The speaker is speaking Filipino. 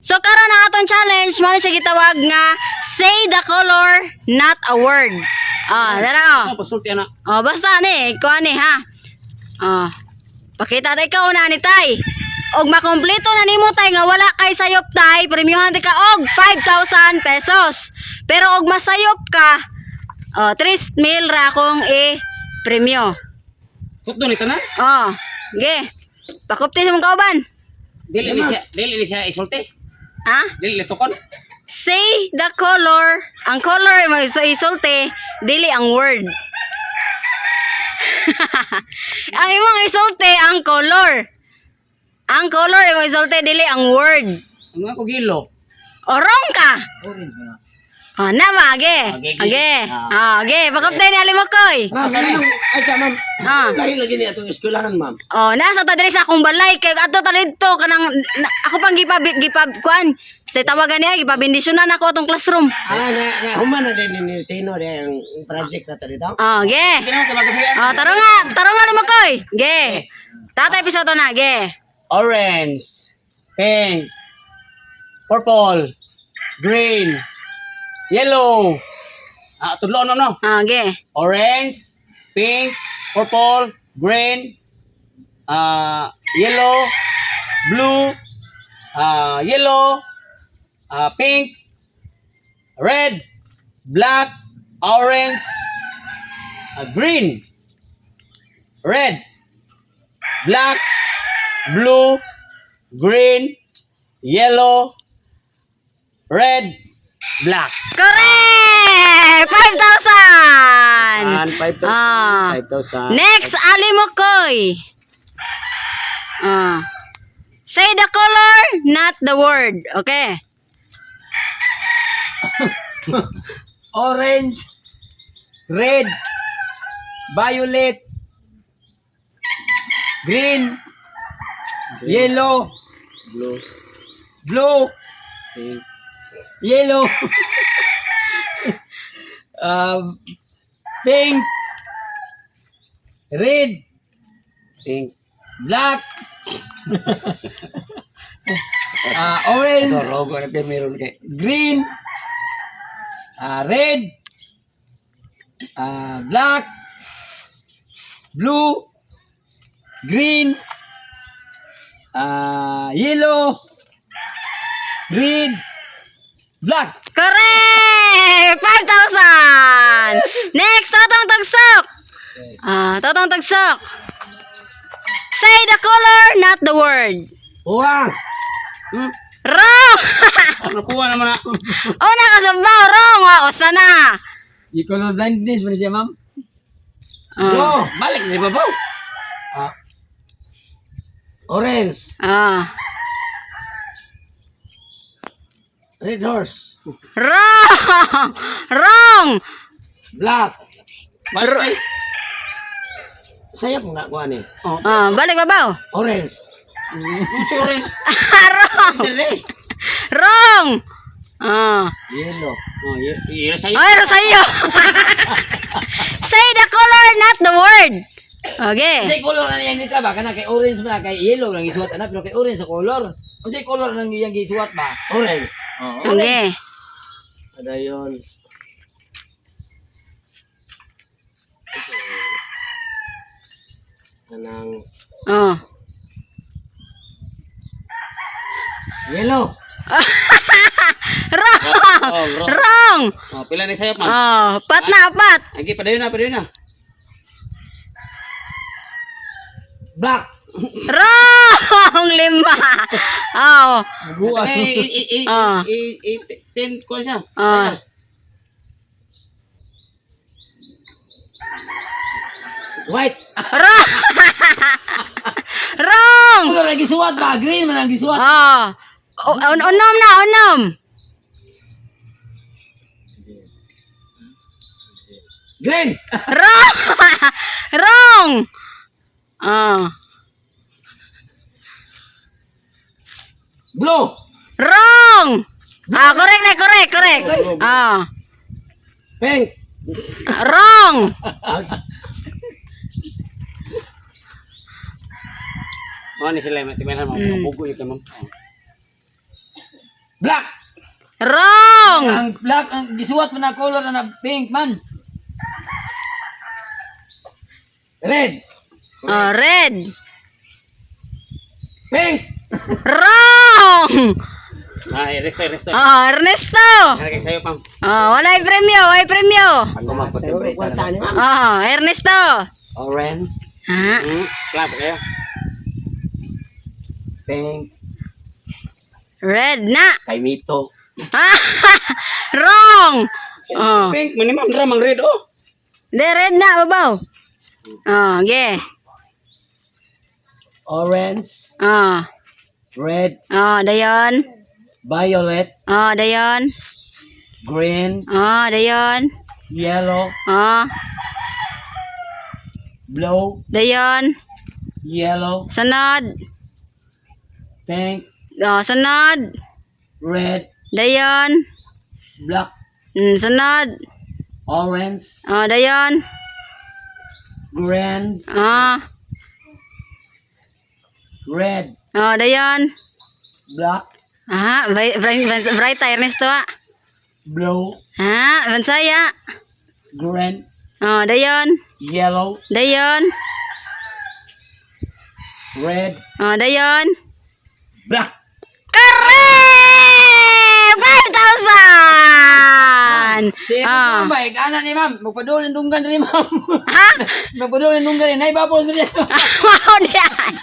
So karon ang atong challenge mo siya gitawag nga say the color not a word. Dara Ako pasulti ana. basta ni, kuha ni ha. Pakita tay ka una ni tay. Og makompleto na nimo tay nga wala kay sayop tay, premyohan ka og 5,000 pesos. Pero og masayop ka, 3,000 ra akong premyo. Kutdo ni tanan. Ge. Pakupti sa mong kauban. Dili ni siya isulti. Ha? Dili tukon. Say the color. Ang color mo isulti, dili ang word. Ang imong isulti ang color. Ang color imong isulti dili ang word. Ang ako gilo. Orong ka. Orange man. Nama, ge. Ge. Ge, pakupti ni Alimokoy. Ma'am, ay ka ma'am. Lahi lagi niya itong eskwelahan, ma'am. Nasa ta diri sa akong balay kay ato ta dito kanang ako pang gipab kuan. Sa tawagan niya gipabindisyonan ako atong classroom. Human na din ni Tino ang project na dito. Ge. Hindi naman tabagabihan. Taro nga Alimokoy. Ge. Tatay piso to na, ge. Orange, pink, purple, green, yellow. Tudlo no. Ge. Orange, pink, purple, green, yellow, blue, yellow, pink, red, black, orange, green, red, black, blue, green, yellow, red, black. Correct! 5,000! 5,000. Next, Alimokoy. Say the color, not the word. Okay? Orange, red, violet, green, yellow, blue, Pink, yellow, pink, red, pink, black, orange, Rogo na meron kay. green, red, black, blue, green, yellow, red, black. Correct! 5,000! Next, Totong Tagsok. Totong Tagsok. Say the color, not the word. Uwang! Wrong! nakuha naman na. Una ka sa bao, wrong. Usa na. Di color blindness ba siya, ma'am? No! Balik ni babaw. Orange! Red horse! Wrong! Wrong! Black! Balik ay. Sayap mo na kuha ni. Balik babaw. Orange! Si orange. Wrong! Sili. Wrong! Yellow! Iya sa'yo. Ay, sa'yo. Say the color, not the word. Okay. Kasi color na niya nitra ba? Kana kay orange ba? Kay yellow lang isuwat na. Pero kay orange sa color. Kung say color nang iyang isuwat ba? Orange. Okay. Ada yun. Anang yellow. Wrong! Wrong. Wrong! Pila ni sa'yo, ma'am. Pat na, pat. Lagi, padayon na. Black. Wrong! 5. Buwan. Ten ko siya. White. Wrong! Wrong! Color lagi suwat ba? Green man lagi suwat. Unom na, unom. Green. Wrong! Wrong! Blue. Wrong! Correct na, correct. Pink. Wrong! Ni sila, matimahan mo. Bugo yun, ma'am. Black. Wrong. Ang black, ang gisuwat mo na color na pink man. Red. Red. Pink. Wrong. Resto, resto. Ernesto. Nalagay sa'yo, ma'am. Walay premyo, walay premyo. Ako magpatibay. Ernesto. Orange. Ha? Slap kayo. Pink. Red na. Kay Mito. Wrong. Pink, mani ma'am, dramang red, oh. De red na babaw. Yeah. Orange. Red. Dayon. Violet. Dayon. Green. Dayon. Yellow. Blue. Dayon. Yellow. Sunod. Pink. Sunod. Red. Dayon. Black. Sunod. Orange. Dayon. Green. Red. Dayon. Black. Bright Ernesto. Blue. Bansaya. Green. Dayon. Yellow. Dayon. Red. Dayon. Black. Correct! 5,000! Si Eko ba? Ana ni ma'am. Magpadulin dunggan rin ma'am. Ha? Magpadulin dunggan rin. Naibabol sa niya. Wow, diyan!